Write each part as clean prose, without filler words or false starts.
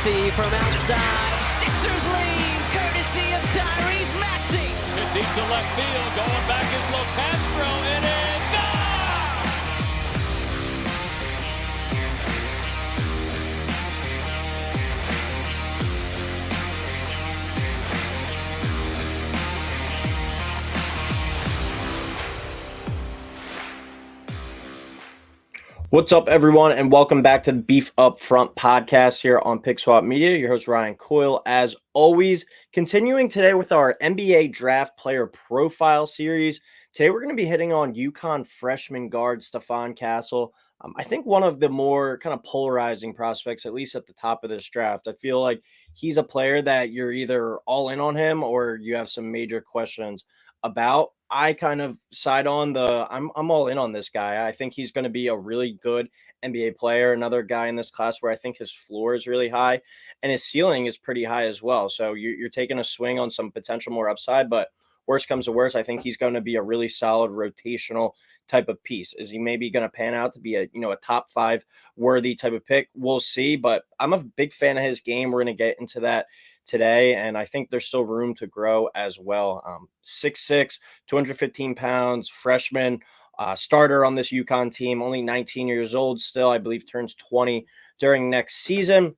Maxey from outside. Sixers lead, courtesy of Tyrese Maxey. Hit deep to left field. Going back is LoCastro. It is gone! What's up, everyone, and welcome back to the Beef Up Front podcast here on Pick Swap Media. Your host, Ryan Coyle, as always. Continuing today with our NBA Draft Player Profile series. Today, we're going to be hitting on UConn freshman guard Stephon Castle. I think one of the more kind of polarizing prospects, at least at the top of this draft. I feel like he's a player that you're either all in on him or you have some major questions about. I kind of side on I'm all in on this guy. I think he's going to be a really good NBA player. Another guy in this class where I think his floor is really high and his ceiling is pretty high as well. So you're taking a swing on some potential more upside, but worst comes to worst, I think he's going to be a really solid rotational type of piece. Is he maybe going to pan out to be a top 5 worthy type of pick? We'll see, but I'm a big fan of his game. We're going to get into that today, and I think there's still room to grow as well. 6'6", 215 pounds, freshman, starter on this UConn team, only 19 years old still, I believe turns 20 during next season.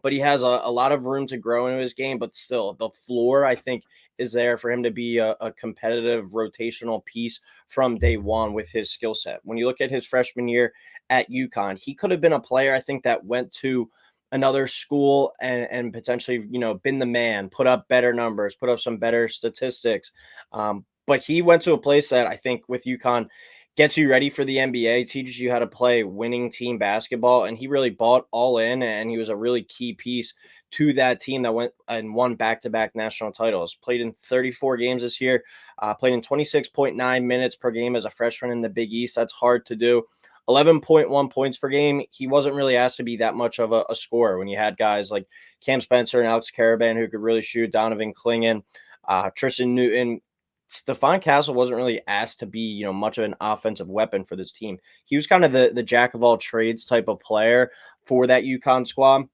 But he has a lot of room to grow into his game, but still the floor, I think, is there for him to be a competitive rotational piece from day one with his skill set. When you look at his freshman year at UConn, he could have been a player, I think, that went to another school and potentially, been the man, put up better numbers, put up some better statistics. But he went to a place that I think with UConn gets you ready for the NBA, teaches you how to play winning team basketball, and he really bought all in, and he was a really key piece to that team that went and won back-to-back national titles. Played in 34 games this year, played in 26.9 minutes per game as a freshman in the Big East. That's hard to do. 11.1 points per game. He wasn't really asked to be that much of a scorer when you had guys like Cam Spencer and Alex Caravan who could really shoot, Donovan Clingan, Tristan Newton. Stephon Castle wasn't really asked to be, much of an offensive weapon for this team. He was kind of the jack of all trades type of player for that UConn squad.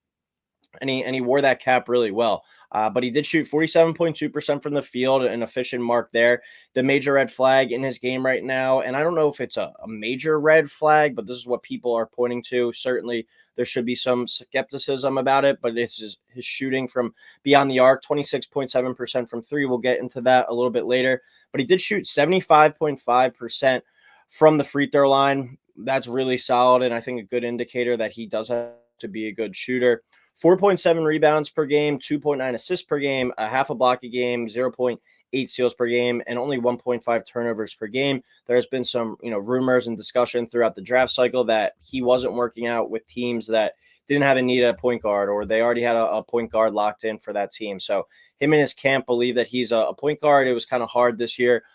And he wore that cap really well. But he did shoot 47.2% from the field, an efficient mark there. The major red flag in his game right now, and I don't know if it's a major red flag, but this is what people are pointing to. Certainly, there should be some skepticism about it, but it's his shooting from beyond the arc, 26.7% from three. We'll get into that a little bit later. But he did shoot 75.5% from the free throw line. That's really solid, and I think a good indicator that he does have to be a good shooter. 4.7 rebounds per game, 2.9 assists per game, a half a block a game, 0.8 steals per game, and only 1.5 turnovers per game. There's been some, rumors and discussion throughout the draft cycle that he wasn't working out with teams that didn't have a need at point guard, or they already had a point guard locked in for that team. So him and his camp believe that he's a point guard. It was kind of hard this year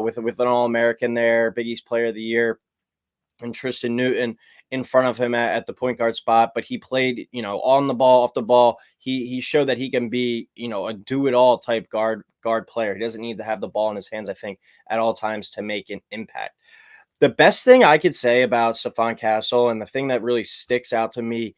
with an All-American there, Big East Player of the Year, and Tristan Newton in front of him at the point guard spot, but he played, on the ball, off the ball. He showed that he can be, a do-it-all type guard player. He doesn't need to have the ball in his hands, I think, at all times to make an impact. The best thing I could say about Stephon Castle, and the thing that really sticks out to me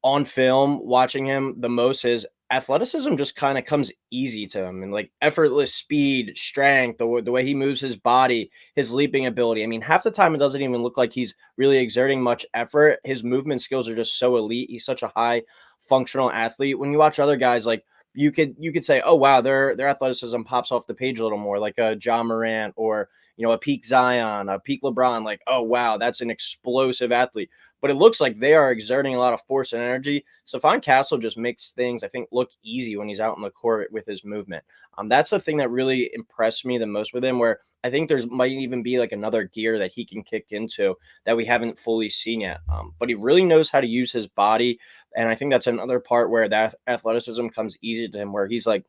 on film watching him the most, is athleticism just kind of comes easy to him, and like effortless speed, strength, the way he moves his body, his leaping ability. I mean, half the time it doesn't even look like he's really exerting much effort. His movement skills are just so elite. He's such a high functional athlete. When you watch other guys, like you could say, oh wow, their athleticism pops off the page a little more, like a John Morant or a peak Zion, a peak LeBron. Like, oh wow, that's an explosive athlete. But it looks like they are exerting a lot of force and energy. Stephon Castle just makes things, I think, look easy when he's out in the court with his movement. That's the thing that really impressed me the most with him, where I think there's might even be like another gear that he can kick into that we haven't fully seen yet. But he really knows how to use his body. And I think that's another part where that athleticism comes easy to him, where he's like,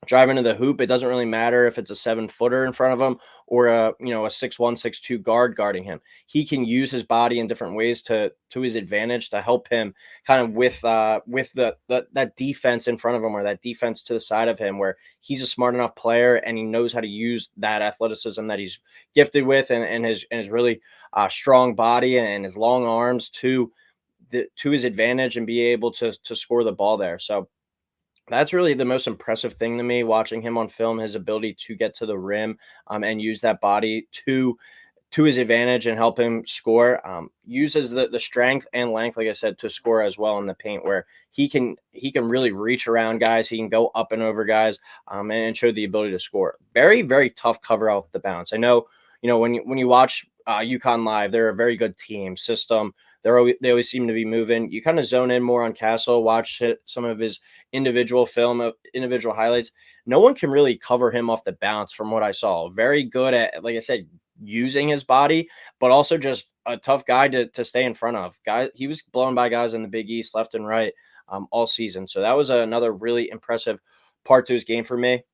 driving to the hoop, it doesn't really matter if it's a 7-footer in front of him or a 6'1", 6'2" guard guarding him. He can use his body in different ways to his advantage to help him kind of with that defense in front of him, or that defense to the side of him, where he's a smart enough player and he knows how to use that athleticism that he's gifted with and his really strong body and his long arms to to his advantage and be able to score the ball there. So that's really the most impressive thing to me watching him on film, his ability to get to the rim and use that body to his advantage and help him score. Uses the strength and length, like I said, to score as well in the paint, where he can really reach around guys. He can go up and over guys and show the ability to score. Very, very tough cover off the bounce. I know, when you watch UConn live, they're a very good team system. They always seem to be moving. You kind of zone in more on Castle, watch some of his individual film, individual highlights. No one can really cover him off the bounce from what I saw. Very good at, like I said, using his body, but also just a tough guy to stay in front of. He was blown by guys in the Big East left and right all season. So that was another really impressive part to his game for me.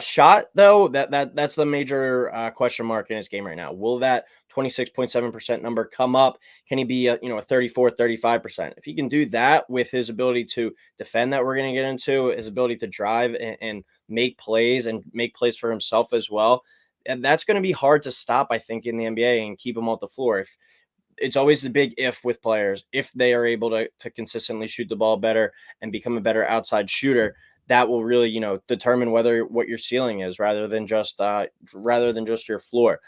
Shot though, that's the major question mark in his game right now. Will that 26.7% number come up? Can he be a 34, 35%? If he can do that with his ability to defend that we're going to get into, his ability to drive and make plays for himself as well, and that's going to be hard to stop, I think, in the NBA and keep him off the floor. If it's always the big if with players, if they are able to consistently shoot the ball better and become a better outside shooter, that will really, determine what your ceiling is rather than just your floor.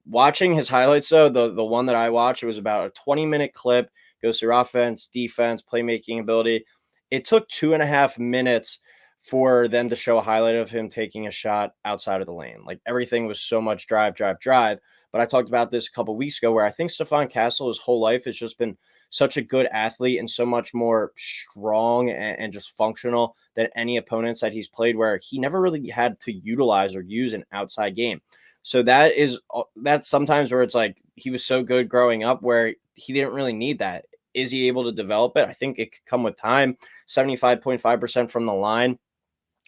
Watching his highlights, though, the one that I watched, it was about a 20-minute clip, goes through offense, defense, playmaking ability. It took 2.5 minutes for them to show a highlight of him taking a shot outside of the lane. Like, everything was so much drive, drive, drive. But I talked about this a couple weeks ago, where I think Stephon Castle, his whole life, has just been such a good athlete and so much more strong and just functional than any opponents that he's played, where he never really had to utilize or use an outside game. So that's sometimes where it's like he was so good growing up where he didn't really need that. Is he able to develop it? I think it could come with time. 75.5% from the line.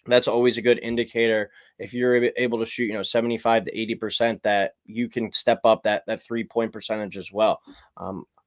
That's always a good indicator. If you're able to shoot, 75 to 80%, that you can step up that 3-point percentage as well.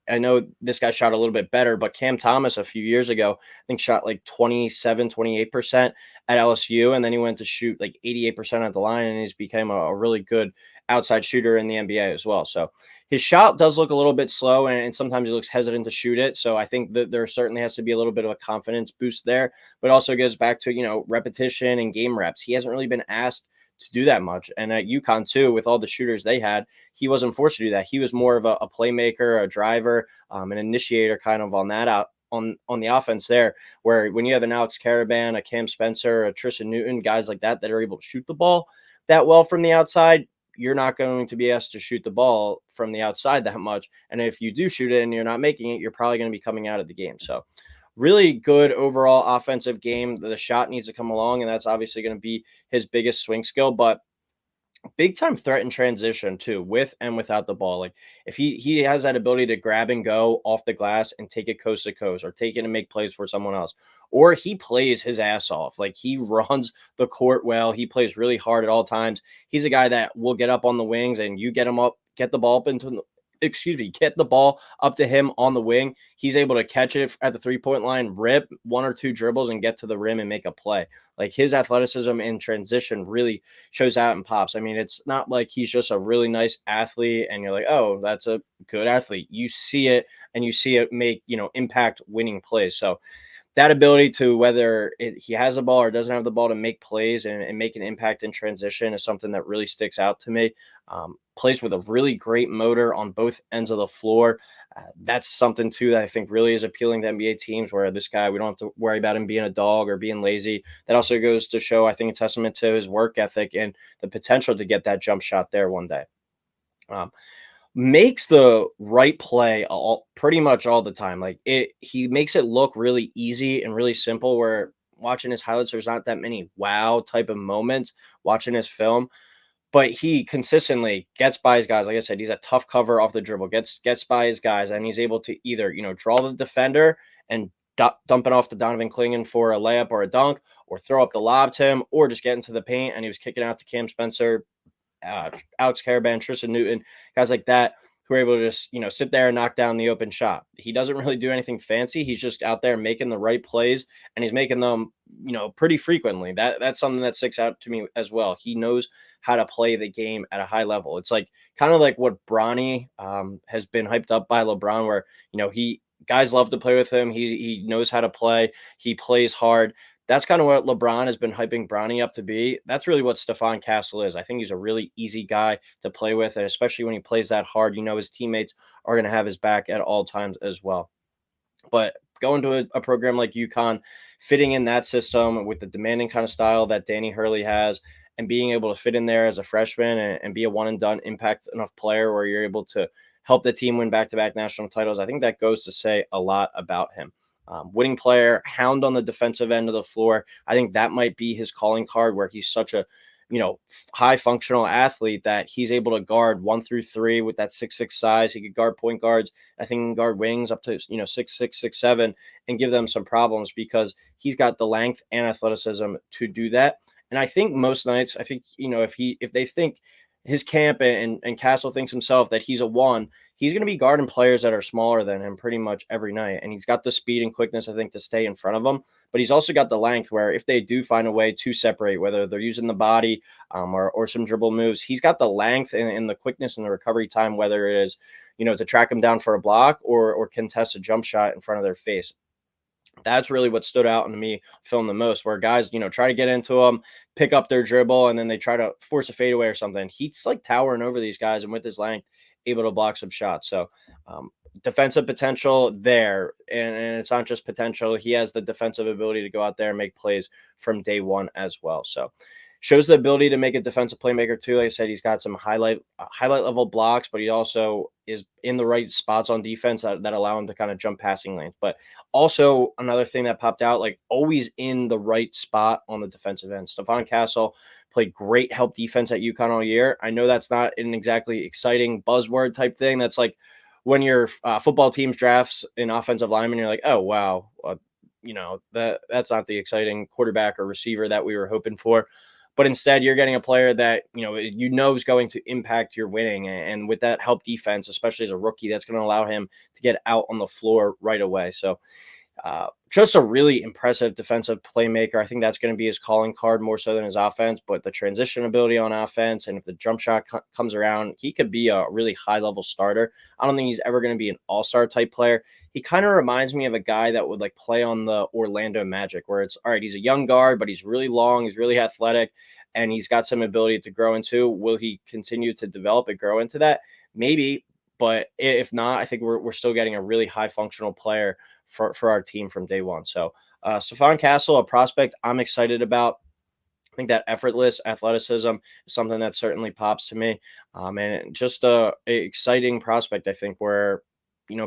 I know this guy shot a little bit better, but Cam Thomas a few years ago, I think shot like 27, 28% at LSU. And then he went to shoot like 88% at the line, and he's become a really good outside shooter in the NBA as well. So his shot does look a little bit slow, and sometimes he looks hesitant to shoot it. So I think that there certainly has to be a little bit of a confidence boost there, but also goes back to, repetition and game reps. He hasn't really been asked to do that much. And at UConn too, with all the shooters they had, he wasn't forced to do that. He was more of a playmaker, a driver, an initiator kind of on that out on the offense there, where when you have an Alex Caravan, a Cam Spencer, a Tristan Newton, guys like that are able to shoot the ball that well from the outside, you're not going to be asked to shoot the ball from the outside that much. And if you do shoot it and you're not making it, you're probably going to be coming out of the game. So really good overall offensive game. The shot needs to come along, and that's obviously going to be his biggest swing skill, but big time threat in transition too, with and without the ball. Like, if he has that ability to grab and go off the glass and take it coast to coast, or take it and make plays for someone else, or he plays his ass off. Like, he runs the court well. He plays really hard at all times. He's a guy that will get up on the wings, and you get him up, get the ball up get the ball up to him on the wing. He's able to catch it at the 3-point line, rip 1 or 2 dribbles, and get to the rim and make a play. Like, his athleticism in transition really shows out and pops. I mean, it's not like he's just a really nice athlete and you're like, oh, that's a good athlete. You see it, and you see it make, impact winning plays. So that ability to, whether he has the ball or doesn't have the ball, to make plays and make an impact in transition is something that really sticks out to me. Plays with a really great motor on both ends of the floor. That's something, too, that I think really is appealing to NBA teams, where this guy, we don't have to worry about him being a dog or being lazy. That also goes to show, I think, a testament to his work ethic and the potential to get that jump shot there one day. Makes the right play pretty much all the time. Like, he makes it look really easy and really simple, where watching his highlights, there's not that many wow type of moments watching his film, but he consistently gets by his guys. Like I said, he's a tough cover off the dribble, gets by his guys, and he's able to either, draw the defender and dump it off to Donovan Clingan for a layup or a dunk, or throw up the lob to him, or just get into the paint, and he was kicking out to Cam Spencer, Alex Caravan, Tristan Newton, guys like that, who are able to just, sit there and knock down the open shot. He doesn't really do anything fancy. He's just out there making the right plays, and he's making them, pretty frequently. That's something that sticks out to me as well. He knows how to play the game at a high level. It's like kind of like what Bronny has been hyped up by LeBron, where, he guys love to play with him. He knows how to play. He plays hard. That's kind of what LeBron has been hyping Bronny up to be. That's really what Stephon Castle is. I think he's a really easy guy to play with, and especially when he plays that hard, his teammates are going to have his back at all times as well. But going to a program like UConn, fitting in that system with the demanding kind of style that Danny Hurley has, and being able to fit in there as a freshman and be a one and done impact enough player where you're able to help the team win back-to-back national titles, I think that goes to say a lot about him. Winning player, hound on the defensive end of the floor. I think that might be his calling card, where he's such a high functional athlete that he's able to guard 1 through 3 with that 6'6" size. He could guard point guards. I think he can guard wings up to 6'6", 6'7", and give them some problems because he's got the length and athleticism to do that. And I think most nights, if they think his camp and Castle thinks himself that he's a one, he's going to be guarding players that are smaller than him pretty much every night. And he's got the speed and quickness, I think, to stay in front of them. But he's also got the length where if they do find a way to separate, whether they're using the body or some dribble moves, he's got the length and the quickness and the recovery time, whether it is, to track him down for a block or contest a jump shot in front of their face. That's really what stood out to me film the most, where guys, try to get into him, pick up their dribble, and then they try to force a fadeaway or something. He's like towering over these guys, and with his length, able to block some shots. So defensive potential there, and it's not just potential. He has the defensive ability to go out there and make plays from day one as well. So shows the ability to make a defensive playmaker too. Like I said, he's got some highlight level blocks, but he also is in the right spots on defense that allow him to kind of jump passing lanes. But also another thing that popped out, like always in the right spot on the defensive end. Stephon Castle played great help defense at UConn all year. I know that's not an exactly exciting buzzword type thing. That's like when your football teams drafts an offensive lineman, you're like, oh, wow, that's not the exciting quarterback or receiver that we were hoping for. But instead, you're getting a player that, is going to impact your winning. And with that help defense, especially as a rookie, that's going to allow him to get out on the floor right away. So just a really impressive defensive playmaker. I think that's going to be his calling card more so than his offense. But the transition ability on offense, and if the jump shot comes around, he could be a really high-level starter. I don't think he's ever going to be an all-star type player. He kind of reminds me of a guy that would play on the Orlando Magic, where it's, all right, he's a young guard, but he's really long, he's really athletic, and he's got some ability to grow into. Will he continue to develop and grow into that? Maybe, but if not, I think we're still getting a really high functional player for our team from day one. So Stephon Castle, a prospect I'm excited about. I think that effortless athleticism is something that certainly pops to me. And just a exciting prospect, I think, where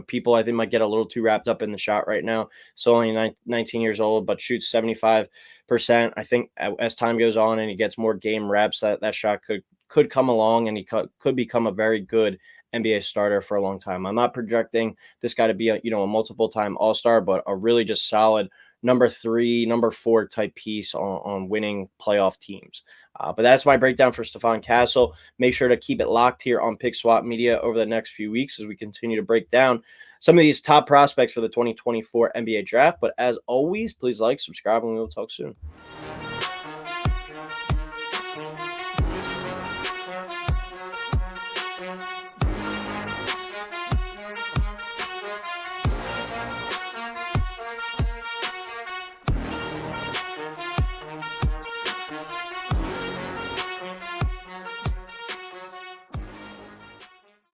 people I think might get a little too wrapped up in the shot right now. So only 19 years old, but shoots 75%. I think as time goes on and he gets more game reps, that shot could come along, and he could become a very good NBA starter for a long time. I'm not projecting this guy to be a multiple time All-Star, but a really just solid number 3, number 4 type piece on winning playoff teams. But that's my breakdown for Stephon Castle. Make sure to keep it locked here on Pick Swap Media over the next few weeks as we continue to break down some of these top prospects for the 2024 NBA draft. But as always, please like, subscribe, and we will talk soon.